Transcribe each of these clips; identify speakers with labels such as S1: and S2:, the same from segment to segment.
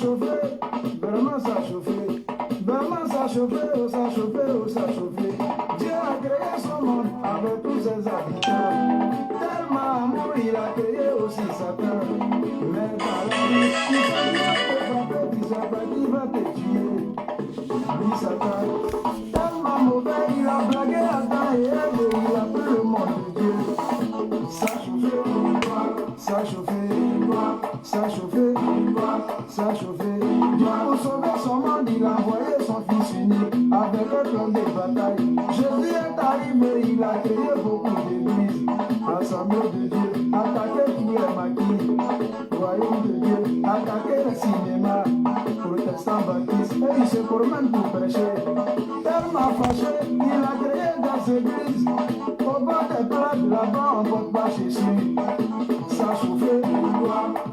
S1: chauffé, vraiment ça a chauffé. Vraiment ça a chauffé, oh ça a chauffé, oh ça a chauffé. Dieu a créé son monde avec tous ses habitants. Tellement amour, il a créé aussi Satan. Mais dans la vie, il va te frapper, tu sais pas qui va te tuer. Lui Satan, tellement mauvais, il a blagué Adam et Ève, il a pris le monde de Dieu. Ça a chauffé, ça a chauffé, ça a chauffé, ça a chauffé. Dieu pour sauver son monde, il a envoyé son fils unique avec le plan de bataille. Jésus est arrivé, il a créé beaucoup d'églises. L'assemblée de Dieu, attaquer tous les maquis. Royaume de Dieu, attaquer le cinéma. Protestant baptiste, et il se promène pour prêcher. Tellement fâché, il a créé des églises. Au bord des plages, là-bas, on ne vote pas Jésus. Ça a chauffé,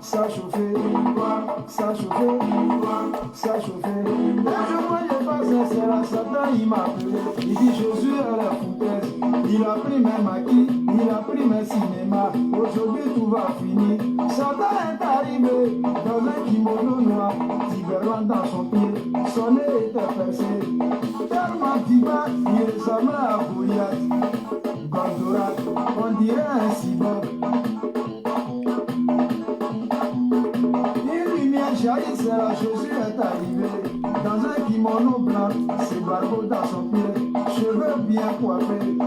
S1: ça a chauffé, ça a chauffé, ça a chauffé. Un jour, moi, j'ai passé, c'est la Satan, il m'a appelé. Il dit Jésus à la foutaise. Il a pris mes maquis, il a pris mes cinémas. Aujourd'hui, tout va finir. Satan est arrivé dans un kimono noir, Tiberon dans son pied. Son nez était percé. Tellement diva, il ressemblait à Goliath. Gondorat, on dirait un cyborg. Une lumière jaillit, c'est là, Jésus est arrivé. Dans un kimono blanc, ses barbeaux dans son pied, cheveux bien coiffés.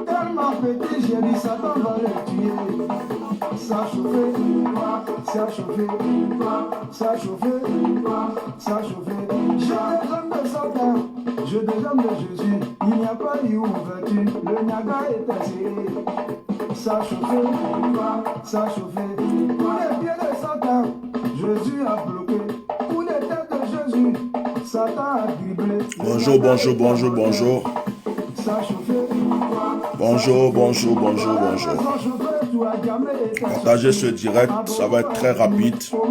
S1: Tellement petit, j'ai dit Satan va le tuer. Ça a chauffé, ça a chauffé, ça a chauffé, ça a chauffé. J'ai des hommes de Satan, j'ai des hommes de Jésus. Il n'y a pas eu ouverture, le Niagara était serré. Ça a chauffé, ça a chauffé. Tous les pieds de Satan, Jésus a bloqué. Tous les têtes de Jésus, Satan a dribblé.
S2: Bonjour, bonjour, bonjour, bonjour.
S1: Ça a chauffé.
S2: Bonjour, bonjour, bonjour, bonjour. Partagez ce direct, ça va être très rapide. On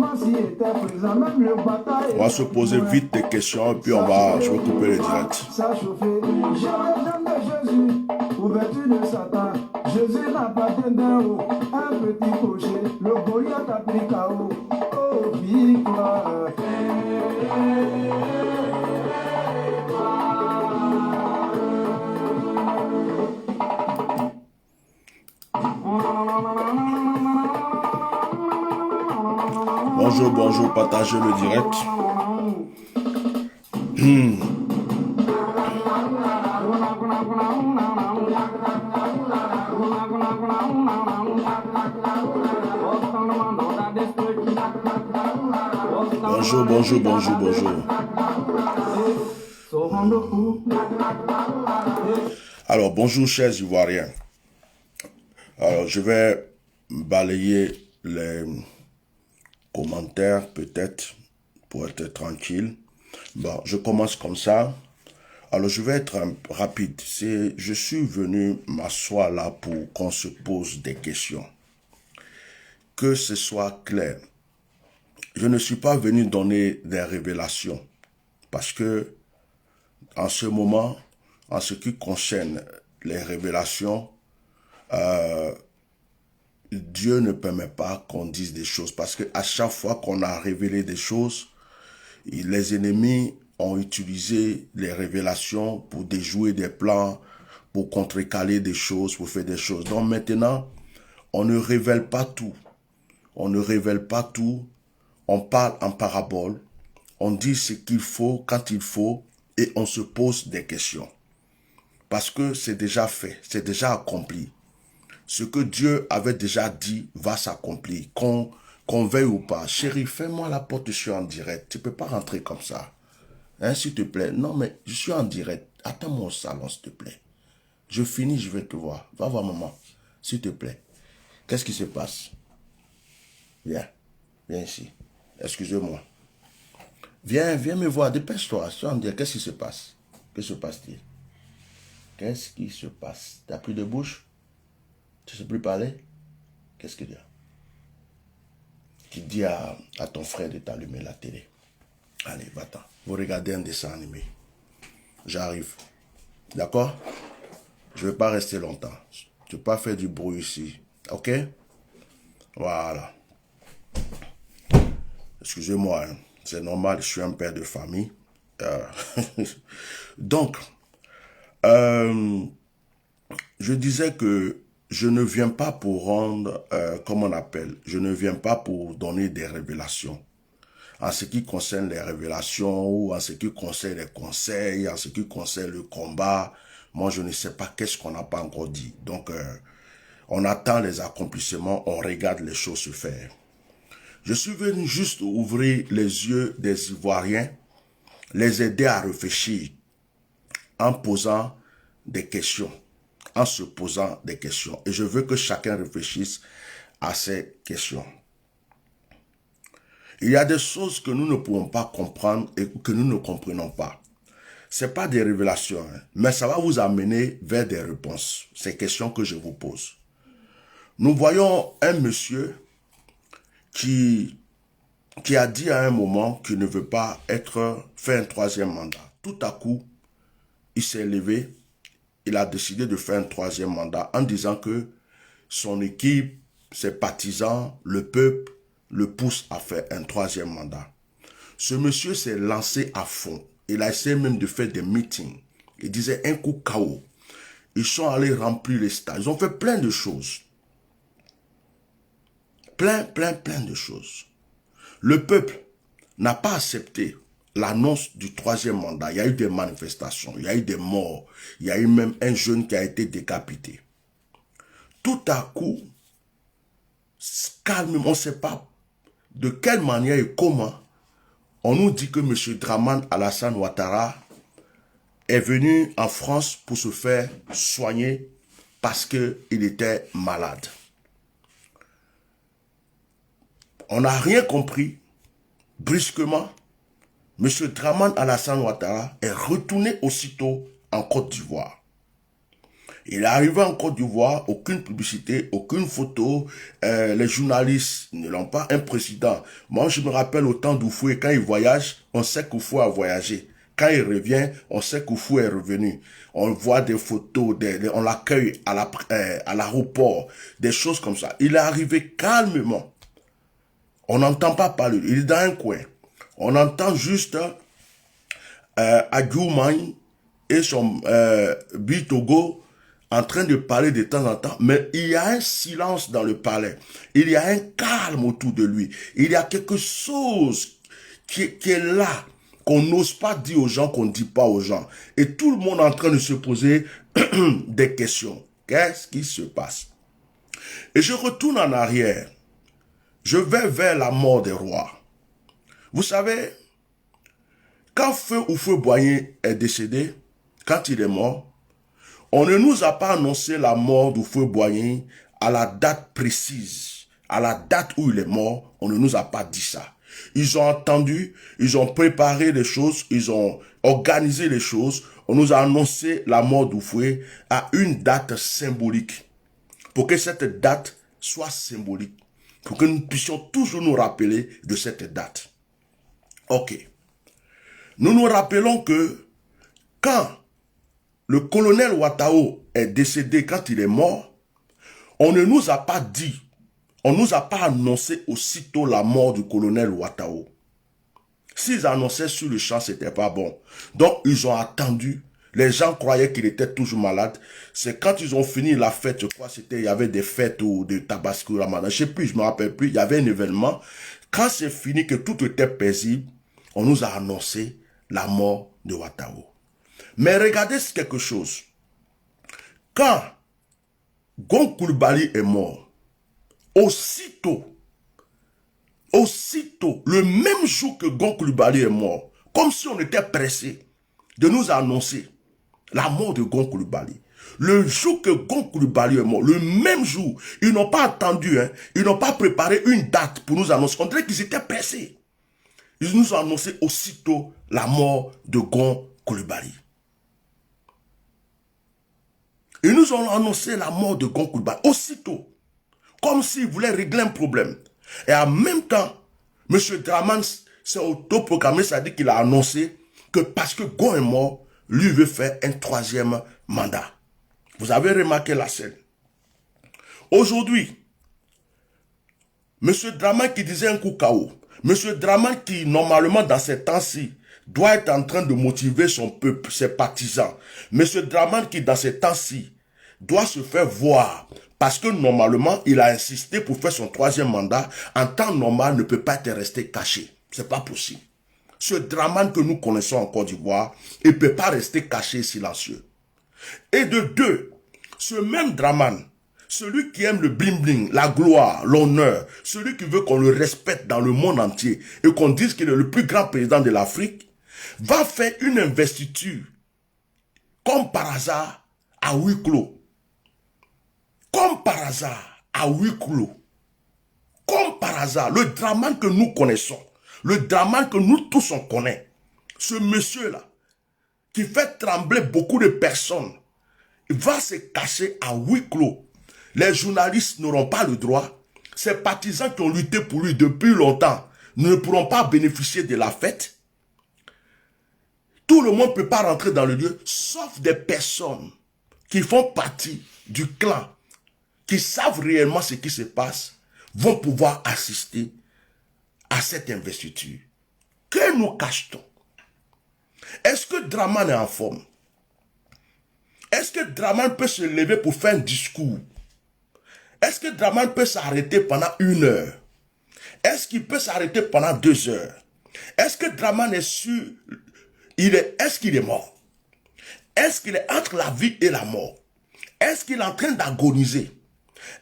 S2: va se poser vite des questions et puis je vais couper le direct.
S1: Ça a chauffé. J'ai les jambes de Jésus, ouverture de Satan. Jésus n'a pas d'un haut, un petit crochet. Le Goliath a pris KO. Oh, victoire.
S2: Bonjour, bonjour, partagez le direct. Bonjour, bonjour, bonjour, bonjour. Alors, bonjour, chers Ivoiriens. Alors, je vais balayer les commentaires, peut-être, pour être tranquille. Bon, je commence comme ça. Alors, je vais être rapide. Je suis venu m'asseoir là pour qu'on se pose des questions. Que ce soit clair. Je ne suis pas venu donner des révélations. Parce que, en ce moment, en ce qui concerne les révélations, Dieu ne permet pas qu'on dise des choses. Parce qu'à chaque fois qu'on a révélé des choses, les ennemis ont utilisé les révélations pour déjouer des plans, pour contrecaler des choses, pour faire des choses. Donc maintenant, on ne révèle pas tout. On ne révèle pas tout. On parle en parabole. On dit ce qu'il faut, quand il faut, et on se pose des questions. Parce que c'est déjà fait, c'est déjà accompli. Ce que Dieu avait déjà dit va s'accomplir, qu'on veuille ou pas. Chérie, fais-moi la porte, je suis en direct. Tu ne peux pas rentrer comme ça. Hein, s'il te plaît. Non, mais je suis en direct. Attends-moi au salon, s'il te plaît. Je finis, je vais te voir. Va voir maman, s'il te plaît. Qu'est-ce qui se passe? Viens, viens ici. Excusez-moi. Viens me voir, dépêche-toi. Je suis en direct. Qu'est-ce qui se passe? Que se passe-t-il? Qu'est-ce qui se passe? Tu n'as plus de bouche? Tu ne sais plus parler? Qu'est-ce qu'il y a? Tu dis à ton frère de t'allumer la télé. Allez, va-t'en. Vous regardez un dessin animé. J'arrive. D'accord? Je ne vais pas rester longtemps. Je ne vais pas faire du bruit ici. Ok? Voilà. Excusez-moi. Hein. C'est normal, je suis un père de famille. Euh, Donc, je disais que je ne viens pas pour rendre, comme on appelle, je ne viens pas pour donner des révélations. En ce qui concerne les révélations ou en ce qui concerne les conseils, en ce qui concerne le combat, moi je ne sais pas qu'est-ce qu'on n'a pas encore dit. Donc, on attend les accomplissements, on regarde les choses se faire. Je suis venu juste ouvrir les yeux des Ivoiriens, les aider à réfléchir en posant des questions, en se posant des questions. Et je veux que chacun réfléchisse à ces questions. Il y a des choses que nous ne pouvons pas comprendre et que nous ne comprenons pas. Ce n'est pas des révélations, hein, mais ça va vous amener vers des réponses. Ces questions que je vous pose. Nous voyons un monsieur qui a dit à un moment qu'il ne veut pas faire un troisième mandat. Tout à coup, il s'est levé, il a décidé de faire un troisième mandat en disant que son équipe, ses partisans, le peuple, le poussent à faire un troisième mandat. Ce monsieur s'est lancé à fond. Il a essayé même de faire des meetings. Il disait un coup KO. Ils sont allés remplir les stades. Ils ont fait plein de choses. Plein de choses. Le peuple n'a pas accepté l'annonce du troisième mandat. Il y a eu des manifestations, il y a eu des morts, il y a eu même un jeune qui a été décapité. Tout à coup, calmement, on ne sait pas de quelle manière et comment, on nous dit que M. Dramane Alassane Ouattara est venu en France pour se faire soigner parce qu'il était malade. On n'a rien compris. Brusquement, M. Dramane Alassane Ouattara est retourné aussitôt en Côte d'Ivoire. Il est arrivé en Côte d'Ivoire, aucune publicité, aucune photo. Les journalistes ne l'ont pas. Un président. Moi, je me rappelle au temps d'Oufoué, quand il voyage, on sait qu'Oufoué a voyagé. Quand il revient, on sait qu'Oufoué est revenu. On voit des photos, on l'accueille à l'aéroport, des choses comme ça. Il est arrivé calmement. On n'entend pas parler. Il est dans un coin. On entend juste Adjoumaï et son Bitogo en train de parler de temps en temps, mais il y a un silence dans le palais. Il y a un calme autour de lui. Il y a quelque chose qui est là, qu'on n'ose pas dire aux gens, qu'on ne dit pas aux gens. Et tout le monde est en train de se poser des questions. Qu'est-ce qui se passe? Et je retourne en arrière. Je vais vers la mort des rois. Vous savez, quand Feu Houphouët-Boigny est décédé, quand il est mort, on ne nous a pas annoncé la mort d'Houphouët-Boigny à la date précise. À la date où il est mort, on ne nous a pas dit ça. Ils ont entendu, ils ont préparé les choses, ils ont organisé les choses. On nous a annoncé la mort d'Houphouët à une date symbolique. Pour que cette date soit symbolique. Pour que nous puissions toujours nous rappeler de cette date. Ok. Nous nous rappelons que quand le colonel Ouattao est décédé, quand il est mort, on ne nous a pas dit, on ne nous a pas annoncé aussitôt la mort du colonel Ouattao. S'ils annonçaient sur le champ, c'était pas bon. Donc, ils ont attendu. Les gens croyaient qu'il était toujours malade. C'est quand ils ont fini la fête, je crois, il y avait des fêtes ou de Tabasco, Ramadan, je sais plus, je me rappelle plus, il y avait un événement. Quand c'est fini, que tout était paisible, on nous a annoncé la mort de Ouattao. Mais regardez quelque chose. Quand Gon Coulibaly est mort, aussitôt, le même jour que Gon Coulibaly est mort, comme si on était pressé de nous annoncer la mort de Gon Coulibaly. Le jour que Gon Coulibaly est mort, le même jour, ils n'ont pas attendu, hein, ils n'ont pas préparé une date pour nous annoncer. On dirait qu'ils étaient pressés. Ils nous ont annoncé aussitôt la mort de Gon Coulibaly. Ils nous ont annoncé la mort de Gon Coulibaly aussitôt. Comme s'ils voulaient régler un problème. Et en même temps, M. Dramane s'est autoproclamé, c'est-à-dire qu'il a annoncé que parce que Gon est mort, lui veut faire un troisième mandat. Vous avez remarqué la scène. Aujourd'hui, M. Dramane qui disait un coup KO. Monsieur Draman qui, normalement, dans ces temps-ci, doit être en train de motiver son peuple, ses partisans. Monsieur Draman qui, dans ces temps-ci, doit se faire voir. Parce que, normalement, il a insisté pour faire son 3e mandat. En temps normal, ne peut pas être resté caché. C'est pas possible. Ce Draman que nous connaissons en Côte d'Ivoire, il ne peut pas rester caché et silencieux. Et de deux, ce même Draman, celui qui aime le bling-bling, la gloire, l'honneur, celui qui veut qu'on le respecte dans le monde entier et qu'on dise qu'il est le plus grand président de l'Afrique, va faire une investiture, comme par hasard, à huis clos. Comme par hasard, à huis clos. Comme par hasard, le Draman que nous connaissons, le Draman que nous tous on connaît, ce monsieur-là, qui fait trembler beaucoup de personnes, va se cacher à huis clos. Les journalistes n'auront pas le droit. Ces partisans qui ont lutté pour lui depuis longtemps ne pourront pas bénéficier de la fête. Tout le monde ne peut pas rentrer dans le lieu, sauf des personnes qui font partie du clan, qui savent réellement ce qui se passe, vont pouvoir assister à cette investiture. Que nous cache-t-on? Est-ce que Draman est en forme? Est-ce que Draman peut se lever pour faire un discours? Est-ce que Draman peut s'arrêter pendant 1 heure? Est-ce qu'il peut s'arrêter pendant 2 heures? Est-ce que Draman est sûr? Est-ce qu'il est mort? Est-ce qu'il est entre la vie et la mort? Est-ce qu'il est en train d'agoniser?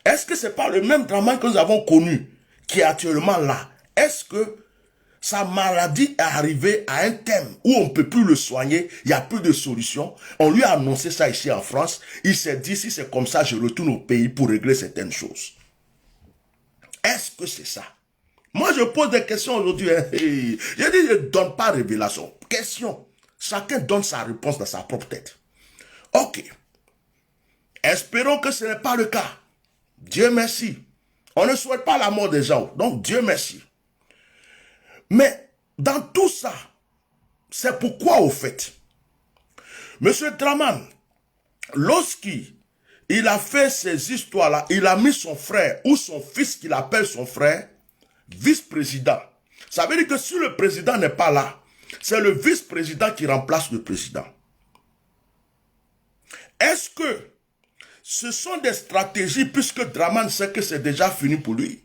S2: Est-ce que ce n'est pas le même Draman que nous avons connu qui est actuellement là? Est-ce que sa maladie est arrivée à un thème où on ne peut plus le soigner, il n'y a plus de solution? On lui a annoncé ça ici en France. Il s'est dit, si c'est comme ça, je retourne au pays pour régler certaines choses. Est-ce que c'est ça? Moi, je pose des questions aujourd'hui. Je dis, je ne donne pas révélation. Question. Chacun donne sa réponse dans sa propre tête. Ok. Espérons que ce n'est pas le cas. Dieu merci. On ne souhaite pas la mort des gens. Donc, Dieu merci. Mais, dans tout ça, c'est pourquoi, au fait, Monsieur Draman, lorsqu'il a fait ces histoires-là, il a mis son frère, ou son fils qu'il appelle son frère, vice-président. Ça veut dire que si le président n'est pas là, c'est le vice-président qui remplace le président. Est-ce que ce sont des stratégies, puisque Draman sait que c'est déjà fini pour lui?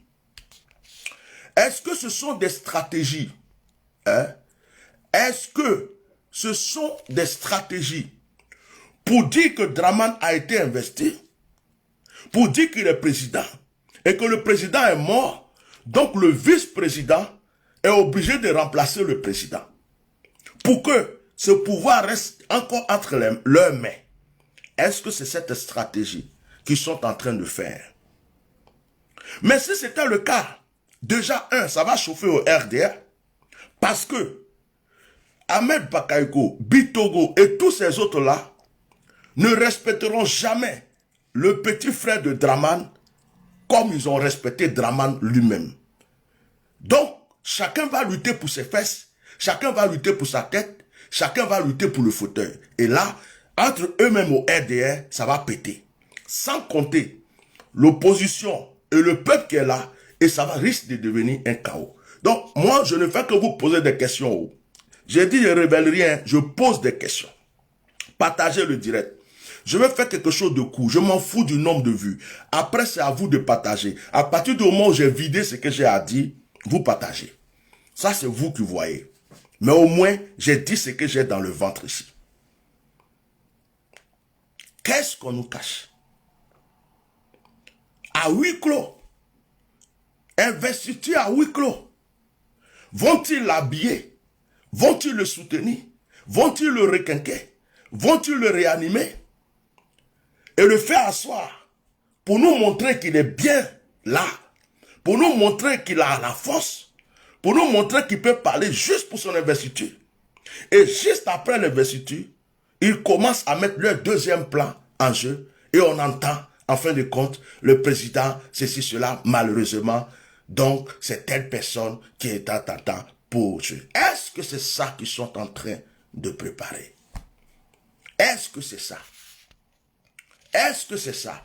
S2: Est-ce que ce sont des stratégies? Est-ce que ce sont des stratégies pour dire que Draman a été investi, pour dire qu'il est président, et que le président est mort, donc le vice-président est obligé de remplacer le président, pour que ce pouvoir reste encore entre leurs mains? Est-ce que c'est cette stratégie qu'ils sont en train de faire? Mais si c'était le cas, déjà, ça va chauffer au RDR, parce que Ahmed Bakayoko, Bitogo et tous ces autres-là ne respecteront jamais le petit frère de Draman comme ils ont respecté Draman lui-même. Donc, chacun va lutter pour ses fesses, chacun va lutter pour sa tête, chacun va lutter pour le fauteuil. Et là, entre eux-mêmes au RDR, ça va péter. Sans compter l'opposition et le peuple qui est là, et ça risque de devenir un chaos. Donc, moi, je ne fais que vous poser des questions. J'ai dit, je ne révèle rien, je pose des questions. Partagez le direct. Je vais faire quelque chose de court. Je m'en fous du nombre de vues. Après, c'est à vous de partager. À partir du moment où j'ai vidé ce que j'ai à dire, vous partagez. Ça, c'est vous qui voyez. Mais au moins, j'ai dit ce que j'ai dans le ventre ici. Qu'est-ce qu'on nous cache? À huis clos. Investiture à huis clos. Vont-ils l'habiller? Vont-ils le soutenir? Vont-ils le requinquer? Vont-ils le réanimer? Et le faire asseoir pour nous montrer qu'il est bien là, pour nous montrer qu'il a la force, pour nous montrer qu'il peut parler juste pour son investiture. Et juste après l'investiture, ils commencent à mettre leur deuxième plan en jeu et on entend, en fin de compte, le président, ceci, cela, malheureusement, donc c'est telle personne qui est en pour Dieu. Est-ce que c'est ça qu'ils sont en train de préparer? Est-ce que c'est ça? Est-ce que c'est ça?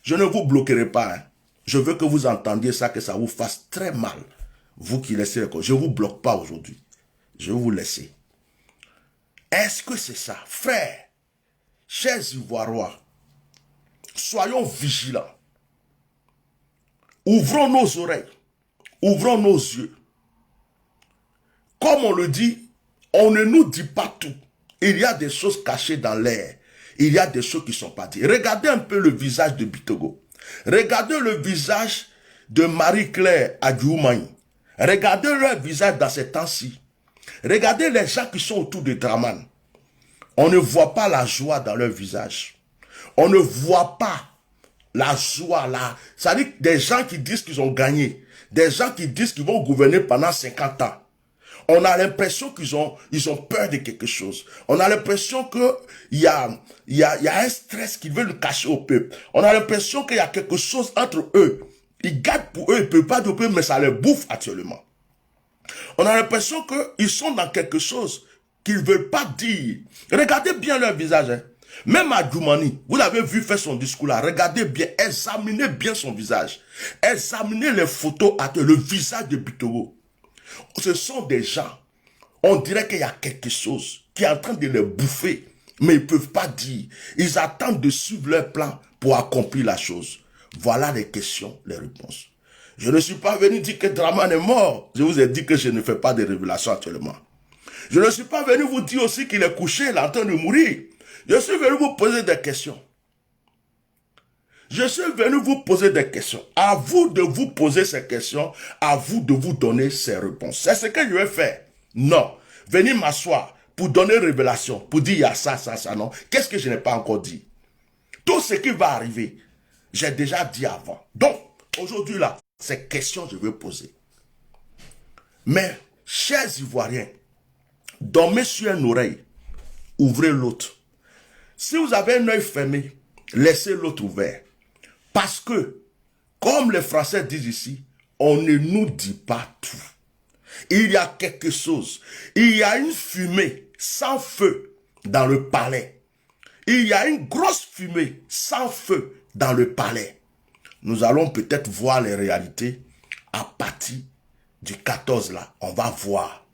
S2: Je ne vous bloquerai pas. Je veux que vous entendiez ça, que ça vous fasse très mal. Vous qui laissez les causes, je ne vous bloque pas aujourd'hui. Je vais vous laisser. Est-ce que c'est ça? Frères, chers Ivoiriens, soyons vigilants. Ouvrons nos oreilles. Ouvrons nos yeux. Comme on le dit, on ne nous dit pas tout. Il y a des choses cachées dans l'air. Il y a des choses qui ne sont pas dites. Regardez un peu le visage de Bitogo. Regardez le visage de Marie-Claire Adjoumaï. Regardez leur visage dans ces temps-ci. Regardez les gens qui sont autour de Draman. On ne voit pas la joie dans leur visage. On ne voit pas la joie là. C'est-à-dire des gens qui disent qu'ils ont gagné. Des gens qui disent qu'ils vont gouverner pendant 50 ans. On a l'impression qu'ils ont peur de quelque chose. On a l'impression qu'il y a un stress qu'ils veulent cacher au peuple. On a l'impression qu'il y a quelque chose entre eux. Ils gardent pour eux, ils ne peuvent pas de peu, mais ça les bouffe actuellement. On a l'impression qu'ils sont dans quelque chose qu'ils ne veulent pas dire. Regardez bien leur visage. Hein. Même à Djoumani, vous l'avez vu faire son discours là. Regardez bien, examinez bien son visage. Examinez les photos le visage de Bitogo. Ce sont des gens, on dirait qu'il y a quelque chose qui est en train de les bouffer, mais ils ne peuvent pas dire. Ils attendent de suivre leur plan pour accomplir la chose. Voilà les questions, les réponses. Je ne suis pas venu dire que Draman est mort. Je vous ai dit que je ne fais pas de révélations actuellement. Je ne suis pas venu vous dire aussi qu'il est couché, il est en train de mourir. Je suis venu vous poser des questions. Je suis venu vous poser des questions. À vous de vous poser ces questions. À vous de vous donner ces réponses. C'est ce que je vais faire. Non. Venir m'asseoir pour donner révélation. Pour dire il y a ça, ça, ça, non. Qu'est-ce que je n'ai pas encore dit? Tout ce qui va arriver, j'ai déjà dit avant. Donc, aujourd'hui là, ces questions je vais poser. Mais, chers Ivoiriens, dormez sur une oreille. Ouvrez l'autre. Si vous avez un œil fermé, laissez l'autre ouvert. Parce que, comme les Français disent ici, on ne nous dit pas tout. Il y a quelque chose. Il y a une fumée sans feu dans le palais. Il y a une grosse fumée sans feu dans le palais. Nous allons peut-être voir les réalités à partir du 14 là. On va voir.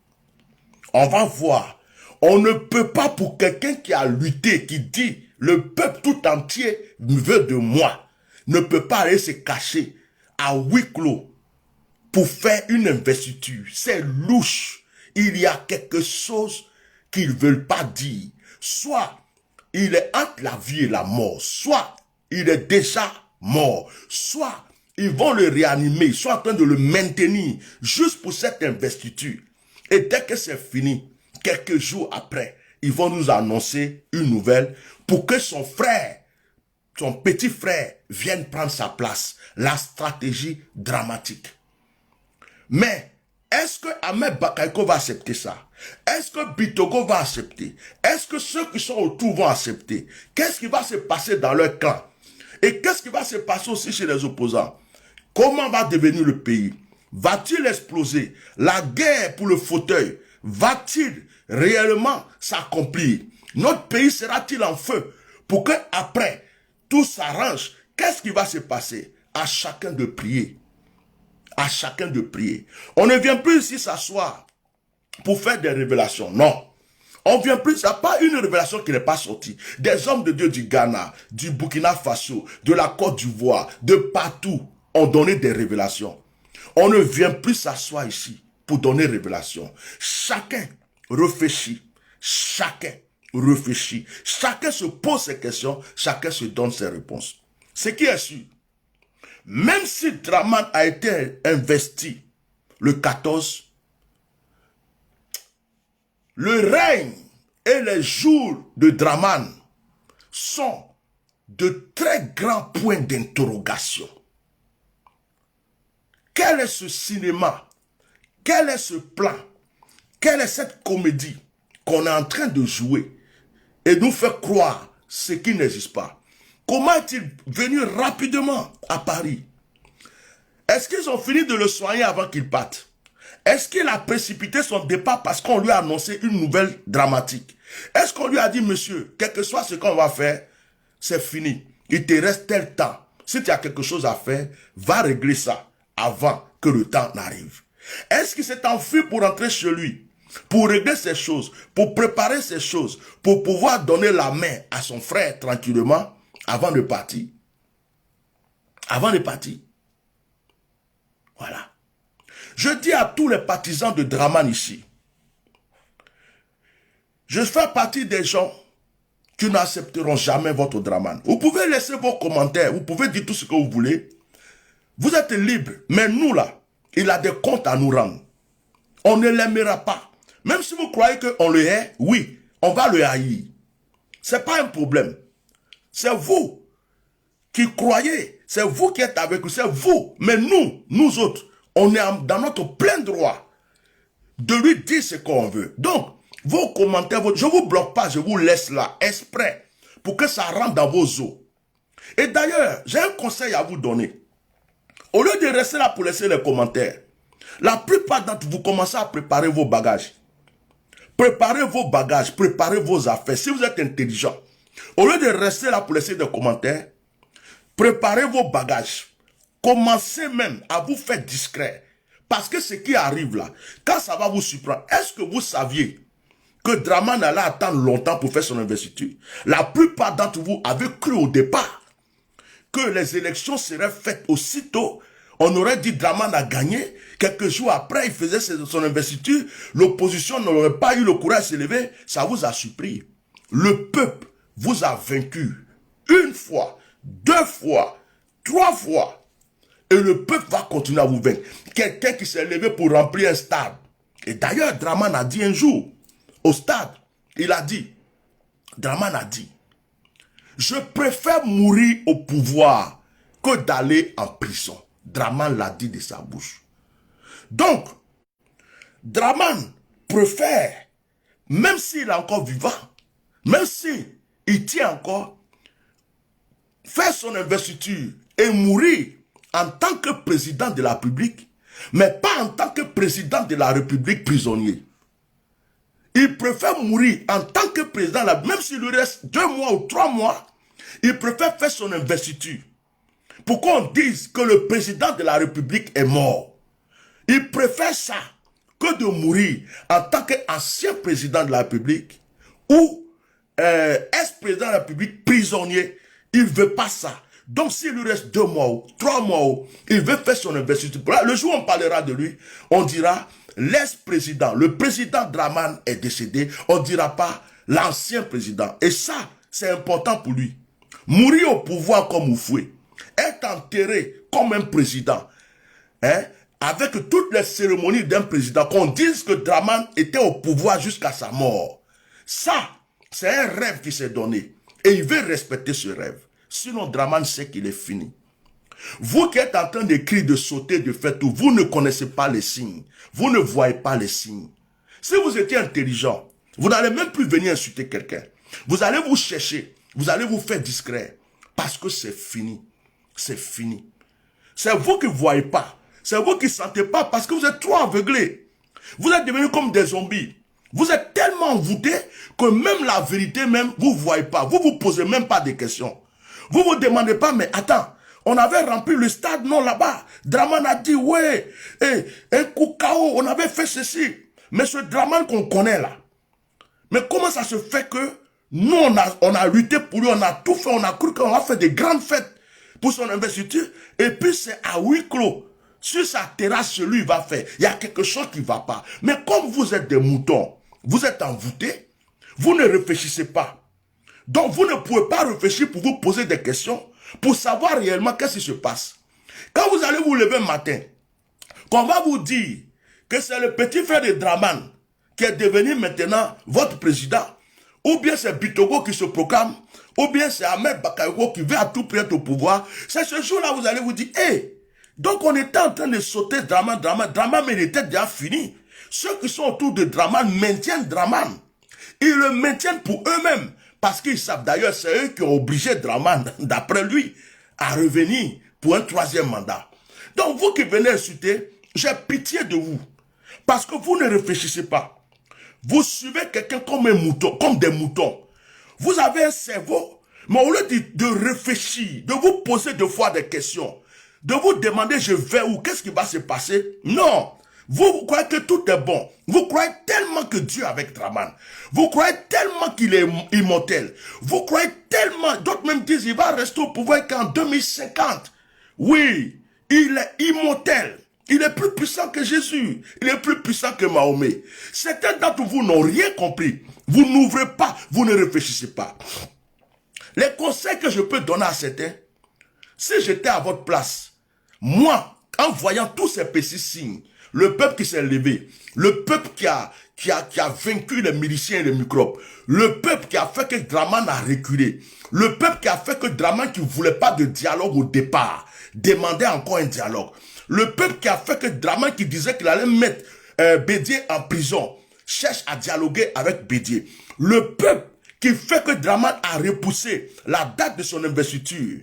S2: On va voir. On ne peut pas pour quelqu'un qui a lutté, qui dit le peuple tout entier veut de moi, ne peut pas aller se cacher à huis clos pour faire une investiture. C'est louche. Il y a quelque chose qu'ils ne veulent pas dire. Soit il est entre la vie et la mort, soit il est déjà mort, soit ils vont le réanimer, ils sont en train de le maintenir juste pour cette investiture. Et dès que c'est fini, quelques jours après, ils vont nous annoncer une nouvelle pour que son frère, son petit frère, vienne prendre sa place. La stratégie dramatique. Mais, est-ce que Ahmed Bakayoko va accepter ça? Est-ce que Bitogo va accepter? Est-ce que ceux qui sont autour vont accepter? Qu'est-ce qui va se passer dans leur camp? Et qu'est-ce qui va se passer aussi chez les opposants? Comment va devenir le pays? Va-t-il exploser? La guerre pour le fauteuil, va-t-il réellement s'accomplir? Notre pays sera-t-il en feu? Pour que après tout s'arrange, qu'est-ce qui va se passer? À chacun de prier. À chacun de prier. On ne vient plus ici s'asseoir pour faire des révélations. Non. On vient plus, il n'y a pas une révélation qui n'est pas sortie. Des hommes de Dieu du Ghana, du Burkina Faso, de la Côte d'Ivoire, de partout, ont donné des révélations. On ne vient plus s'asseoir ici pour donner révélation. Chacun réfléchit. Chacun réfléchit. Chacun se pose ses questions. Chacun se donne ses réponses. Ce qui est sûr, même si Draman a été investi le 14, le règne et les jours de Draman sont de très grands points d'interrogation. Quel est ce cinéma? Quel est ce plan? Quelle est cette comédie qu'on est en train de jouer et nous fait croire ce qui n'existe pas? Comment est-il venu rapidement à Paris? Est-ce qu'ils ont fini de le soigner avant qu'il parte? Est-ce qu'il a précipité son départ parce qu'on lui a annoncé une nouvelle dramatique? Est-ce qu'on lui a dit, monsieur, quel que soit ce qu'on va faire, c'est fini. Il te reste tel temps. Si tu as quelque chose à faire, va régler ça avant que le temps n'arrive. Est-ce qu'il s'est enfui pour rentrer chez lui, pour régler ses choses, pour préparer ses choses, pour pouvoir donner la main à son frère tranquillement avant de partir? Avant de partir. Voilà. Je dis à tous les partisans de Draman ici, je fais partie des gens qui n'accepteront jamais votre Draman. Vous pouvez laisser vos commentaires, vous pouvez dire tout ce que vous voulez. Vous êtes libre, mais nous là, il a des comptes à nous rendre. On ne l'aimera pas. Même si vous croyez qu'on le hait, oui, on va le haïr. Ce n'est pas un problème. C'est vous qui croyez, c'est vous qui êtes avec nous, c'est vous. Mais nous autres, on est dans notre plein droit de lui dire ce qu'on veut. Donc, vos commentaires, je ne vous bloque pas, je vous laisse là, exprès, pour que ça rentre dans vos os. Et d'ailleurs, j'ai un conseil à vous donner. Au lieu de rester là pour laisser les commentaires, la plupart d'entre vous commencez à préparer vos bagages. Préparez vos bagages, préparez vos affaires. Si vous êtes intelligent, au lieu de rester là pour laisser des commentaires, préparez vos bagages. Commencez même à vous faire discret. Parce que ce qui arrive là, quand ça va vous surprendre, est-ce que vous saviez que Draman allait attendre longtemps pour faire son investiture? La plupart d'entre vous avaient cru au départ que les élections seraient faites aussitôt. On aurait dit Draman a gagné. Quelques jours après, il faisait son investiture. L'opposition n'aurait pas eu le courage de se lever. Ça vous a surpris. Le peuple vous a vaincu. Une fois, deux fois, trois fois. Et le peuple va continuer à vous vaincre. Quelqu'un qui s'est levé pour remplir un stade. Et d'ailleurs, Draman a dit un jour, au stade, il a dit, Draman a dit, je préfère mourir au pouvoir que d'aller en prison. Draman l'a dit de sa bouche. Donc, Draman préfère, même s'il est encore vivant, même s'il tient encore, faire son investiture et mourir en tant que président de la République, mais pas en tant que président de la République prisonnier. Il préfère mourir en tant que président, même s'il lui reste 2 mois ou 3 mois, il préfère faire son investiture. Pour qu'on dise que le président de la République est mort. Il préfère ça que de mourir en tant qu'ancien président de la République ou ex-président de la République prisonnier. Il ne veut pas ça. Donc s'il lui reste 2 mois ou 3 mois, il veut faire son investiture. Le jour où on parlera de lui, on dira l'ex-président, le président Draman est décédé. On ne dira pas l'ancien président. Et ça, c'est important pour lui. Mourir au pouvoir comme Oufoué, être enterré comme un président, hein, avec toutes les cérémonies d'un président, qu'on dise que Draman était au pouvoir jusqu'à sa mort. Ça, c'est un rêve qui s'est donné. Et il veut respecter ce rêve. Sinon, Draman sait qu'il est fini. Vous qui êtes en train d'écrire, de sauter, de faire tout, vous ne connaissez pas les signes. Vous ne voyez pas les signes. Si vous étiez intelligent, vous n'allez même plus venir insulter quelqu'un. Vous allez vous chercher. Vous allez vous faire discret. Parce que c'est fini. C'est fini. C'est vous qui ne voyez pas. C'est vous qui ne sentez pas parce que vous êtes trop aveuglés. Vous êtes devenus comme des zombies. Vous êtes tellement envoûtés que même la vérité même, vous ne voyez pas. Vous ne vous posez même pas de questions. Vous ne vous demandez pas, mais attends, on avait rempli le stade, non, là-bas. Draman a dit, ouais, un coup KO, on avait fait ceci. Mais ce Draman qu'on connaît là, mais comment ça se fait que nous, on a lutté pour lui, on a tout fait, on a cru qu'on a fait des grandes fêtes pour son investiture, et puis c'est à huis clos. Sur sa terrasse, celui va faire. Il y a quelque chose qui ne va pas. Mais comme vous êtes des moutons, vous êtes envoûtés, vous ne réfléchissez pas. Donc vous ne pouvez pas réfléchir pour vous poser des questions, pour savoir réellement qu'est-ce qui se passe. Quand vous allez vous lever un matin, qu'on va vous dire que c'est le petit frère de Draman qui est devenu maintenant votre président, ou bien c'est Bitogo qui se proclame, ou bien c'est Ahmed Bakayoko qui veut à tout prix être au pouvoir, c'est ce jour-là vous allez vous dire, hé, donc on était en train de sauter Draman, mais il était déjà fini. Ceux qui sont autour de Draman maintiennent Draman. Ils le maintiennent pour eux-mêmes. Parce qu'ils savent d'ailleurs, c'est eux qui ont obligé Draman, d'après lui, à revenir pour un 3e mandat. Donc vous qui venez insulter, j'ai pitié de vous. Parce que vous ne réfléchissez pas. Vous suivez quelqu'un comme un mouton, comme des moutons. Vous avez un cerveau, mais au lieu de réfléchir, de vous poser 2 fois des questions, de vous demander je vais où, qu'est-ce qui va se passer? Non. Vous croyez que tout est bon. Vous croyez tellement que Dieu est avec Draman. Vous croyez tellement qu'il est immortel. Vous croyez tellement, d'autres même disent, il va rester au pouvoir qu'en 2050. Oui, il est immortel. Il est plus puissant que Jésus. Il est plus puissant que Mahomet. Certains d'entre vous n'ont rien compris. Vous n'ouvrez pas, vous ne réfléchissez pas. Les conseils que je peux donner à certains, si j'étais à votre place, moi, en voyant tous ces petits signes, le peuple qui s'est levé, le peuple qui a vaincu les miliciens et les microbes, le peuple qui a fait que Draman a reculé, le peuple qui a fait que Draman qui ne voulait pas de dialogue au départ, demandait encore un dialogue, le peuple qui a fait que Draman qui disait qu'il allait mettre Bédier en prison, cherche à dialoguer avec Bédier, le peuple qui fait que Draman a repoussé la date de son investiture.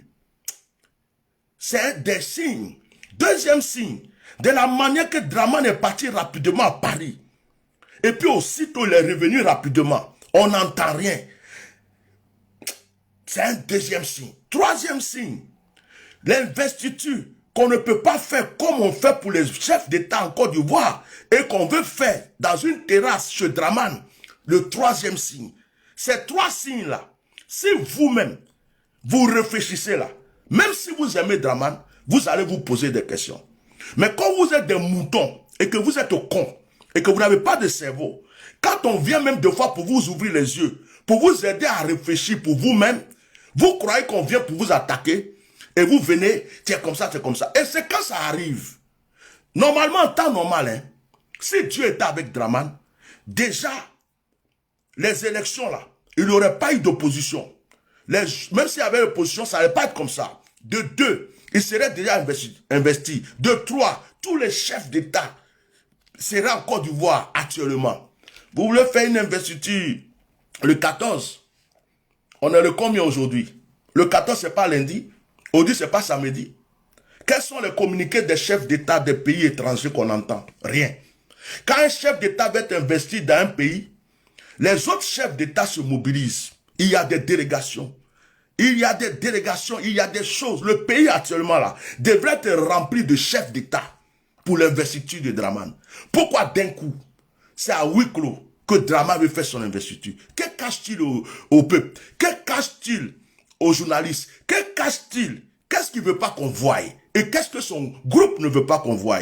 S2: C'est un des signes. Deuxième signe, de la manière que Draman est parti rapidement à Paris. Et puis aussitôt il est revenu rapidement. On n'entend rien. C'est un deuxième signe. Troisième signe, l'investiture qu'on ne peut pas faire comme on fait pour les chefs d'État en Côte d'Ivoire et qu'on veut faire dans une terrasse chez Draman. Le troisième signe. Ces trois signes-là, si vous-même, vous réfléchissez là, même si vous aimez Draman, vous allez vous poser des questions. Mais quand vous êtes des moutons et que vous êtes au con et que vous n'avez pas de cerveau, quand on vient même des fois pour vous ouvrir les yeux, pour vous aider à réfléchir pour vous-même, vous croyez qu'on vient pour vous attaquer et vous venez, c'est comme ça, c'est comme ça. Et c'est quand ça arrive. Normalement, en temps normal, hein, si Dieu était avec Draman, déjà, les élections là, il n'y aurait pas eu d'opposition. Même s'il y avait opposition, ça n'allait pas être comme ça. De deux, il serait déjà investi. De trois, tous les chefs d'État seraient en Côte d'Ivoire actuellement. Vous voulez faire une investiture le 14. On est le combien aujourd'hui? Le 14, c'est pas lundi. Aujourd'hui, c'est pas samedi. Quels sont les communiqués des chefs d'État des pays étrangers qu'on entend? Rien. Quand un chef d'État va être investi dans un pays, les autres chefs d'État se mobilisent. Il y a des délégations. Il y a des délégations, il y a des choses. Le pays actuellement là devrait être rempli de chefs d'État pour l'investiture de Draman. Pourquoi d'un coup, c'est à huis clos que Draman veut faire son investiture? Que cache-t-il au peuple? Que cache-t-il aux journalistes? Que cache-t-il? Qu'est-ce qu'il ne veut pas qu'on voie? Et qu'est-ce que son groupe ne veut pas qu'on voie?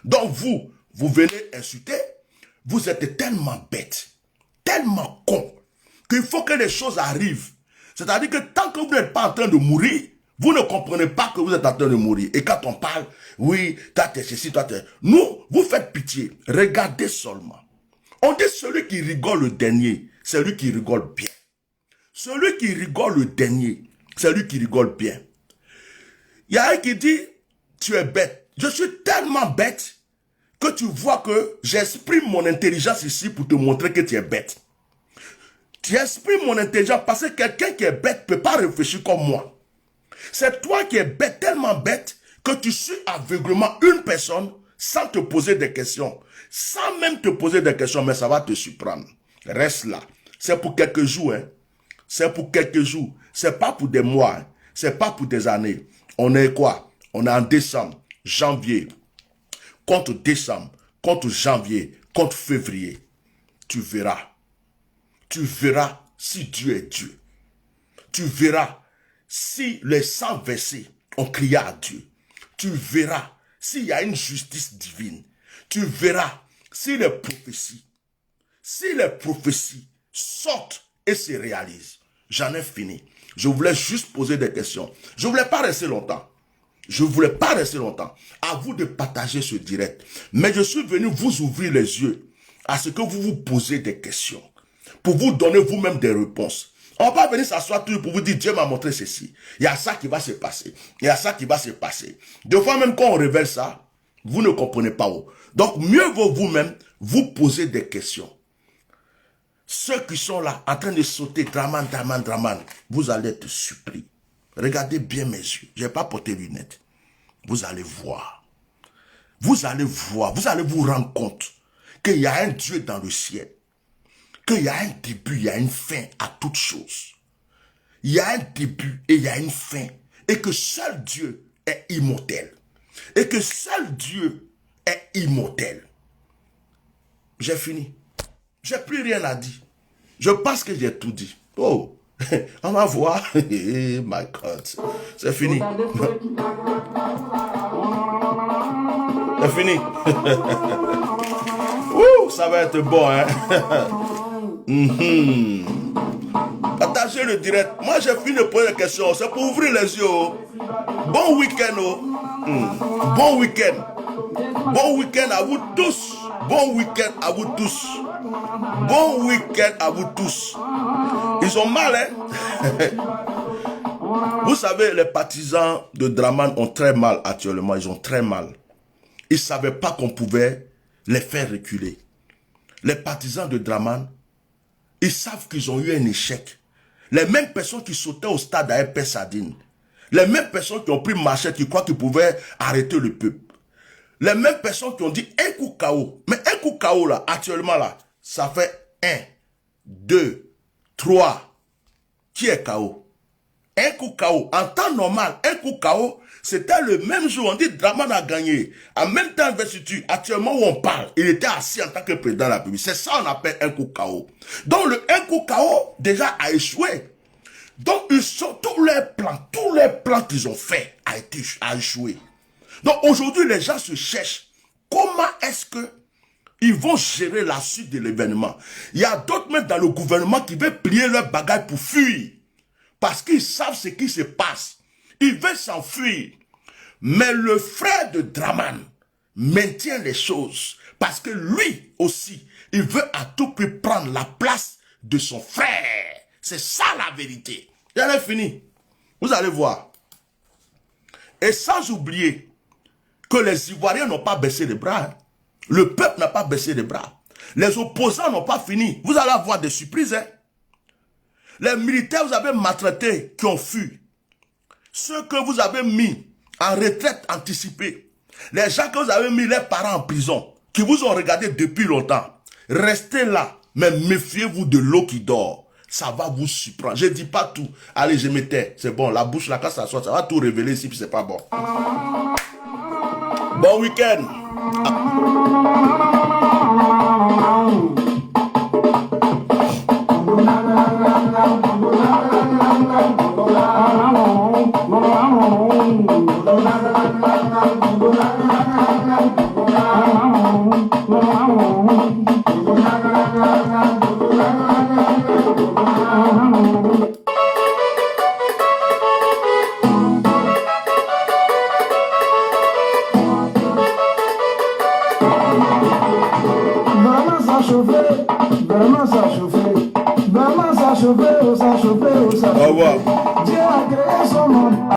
S2: Donc vous venez insulter. Vous êtes tellement bête, tellement con, qu'il faut que les choses arrivent. C'est-à-dire que tant que vous n'êtes pas en train de mourir, vous ne comprenez pas que vous êtes en train de mourir. Et quand on parle, oui, toi t'es ceci, toi t'es... Nous, vous faites pitié. Regardez seulement. On dit celui qui rigole le dernier, c'est lui qui rigole bien. Celui qui rigole le dernier, c'est lui qui rigole bien. Il y a un qui dit, tu es bête. Je suis tellement bête que tu vois que j'exprime mon intelligence ici pour te montrer que tu es bête. Tu exprimes mon intelligence parce que quelqu'un qui est bête ne peut pas réfléchir comme moi. C'est toi qui es bête, tellement bête, que tu suis aveuglement une personne sans te poser des questions. Sans même te poser des questions, mais ça va te surprendre. Reste là. C'est pour quelques jours. Hein. C'est pour quelques jours. C'est pas pour des mois. Hein. C'est pas pour des années. On est quoi? On est en décembre, janvier. Contre décembre, contre janvier, contre février. Tu verras. Tu verras si Dieu est Dieu. Tu verras si les sangs versés ont crié à Dieu. Tu verras s'il y a une justice divine. Tu verras si les prophéties sortent et se réalisent. J'en ai fini. Je voulais juste poser des questions. Je ne voulais pas rester longtemps. À vous de partager ce direct. Mais je suis venu vous ouvrir les yeux à ce que vous vous posez des questions. Pour vous donner vous-même des réponses. On ne va pas venir s'asseoir toujours pour vous dire Dieu m'a montré ceci. Il y a ça qui va se passer. Il y a ça qui va se passer. Des fois même quand on révèle ça, vous ne comprenez pas où. Donc mieux vaut vous-même vous poser des questions. Ceux qui sont là en train de sauter, Draman, vous allez être surpris. Regardez bien mes yeux. Je n'ai pas porté lunettes. Vous allez voir. Vous allez vous rendre compte qu'il y a un Dieu dans le ciel. Qu'il y a un début, il y a une fin à toute chose. Il y a un début et il y a une fin. Et que seul Dieu est immortel. Et que seul Dieu est immortel. J'ai fini. J'ai plus rien à dire. Je pense que j'ai tout dit. Oh, on va voir. My God. C'est fini. C'est fini. Ouh, ça va être bon, hein. Partagez le direct. Moi, j'ai fini de poser des questions. C'est pour ouvrir les yeux. Bon week-end. Bon week-end. Bon week-end à vous tous. Bon week-end à vous tous. Bon week-end à vous tous. Ils ont mal, hein. Vous savez, les partisans de Draman ont très mal actuellement. Ils ont très mal. Ils ne savaient pas qu'on pouvait les faire reculer. Les partisans de Draman, ils savent qu'ils ont eu un échec. Les mêmes personnes qui sautaient au stade à épée sardine. Les mêmes personnes qui ont pris machette, qui croient qu'ils pouvaient arrêter le peuple. Les mêmes personnes qui ont dit un coup KO. Mais un coup KO là, actuellement là, ça fait 1, 2, 3. Qui est KO? Un coup KO. En temps normal, un coup KO, c'était le même jour. On dit Draman a gagné. En même temps, investiture. Actuellement où on parle, il était assis en tant que président de la République. C'est ça qu'on appelle un coup KO. Donc le un coup KO déjà a échoué. Donc ils sont tous les plans qu'ils ont fait a échoué. Donc aujourd'hui, les gens se cherchent. Comment est-ce que ils vont gérer la suite de l'événement? Il y a d'autres même dans le gouvernement qui veulent plier leurs bagages pour fuir. Parce qu'ils savent ce qui se passe. Ils veulent s'enfuir. Mais le frère de Draman maintient les choses. Parce que lui aussi, il veut à tout prix prendre la place de son frère. C'est ça la vérité. Et elle est finie. Vous allez voir. Et sans oublier que les Ivoiriens n'ont pas baissé les bras. Le peuple n'a pas baissé les bras. Les opposants n'ont pas fini. Vous allez avoir des surprises. Hein? Les militaires vous avez maltraités qui ont fui. Ceux que vous avez mis en retraite anticipée. Les gens que vous avez mis les parents en prison. Qui vous ont regardé depuis longtemps. Restez là. Mais méfiez-vous de l'eau qui dort. Ça va vous surprendre. Je ne dis pas tout. Allez, je me tais. C'est bon. La bouche là, quand ça sort, ça va tout révéler si c'est pas bon. Bon week-end.
S1: Vraiment ça chauffait, ça chauffait, ça chauffait.
S2: Au revoir.
S1: Dieu a créé son monde.